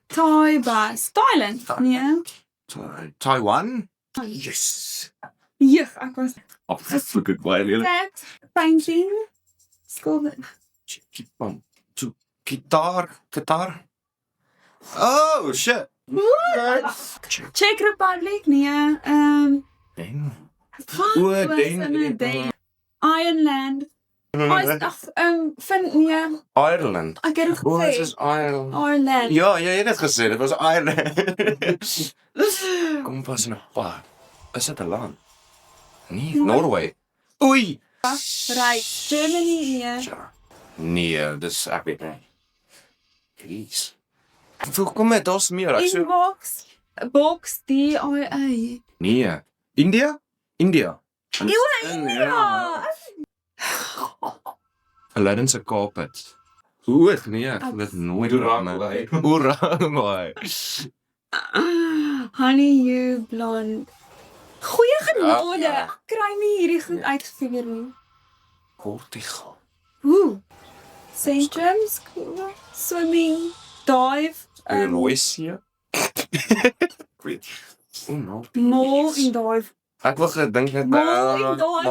Thai bus. Thailand? Nee. Taiwan? Yes. Jeug, ek was Afsluit baie lelik. cat painting. Skool. Qatar. Oh shit. Czech Republic? Nee. Dang. Wat O, was Dang. in 'n ding? Ireland. Vind nee. Ireland. Ek het dit O, dit gesê. is Ireland. Ireland. Ja, jy het dit gesê, dit was Ireland. Kom pas in 'n paar. Is dit 'n land? Nee, Norway. Oei. Right. Germany, nee. Ja. Nee, dis ek weet nie. Jeez. Kom met ons meer. Ek so Inbox. Box DIA. nee. India? India. Ja. Aladdin se carpet. Hoe nee, ek wil dit nooit Uruguay. Uruguay. Honey you blonde. Goeie genade. Ja. Kry nie hierdie goed uitgefigure nie. Portugal. Ooh. St. James School. Swimming. Dive. Croatia. Ek weet. Oh no. Mall en dive. Ek wil gedink net Mall en dive.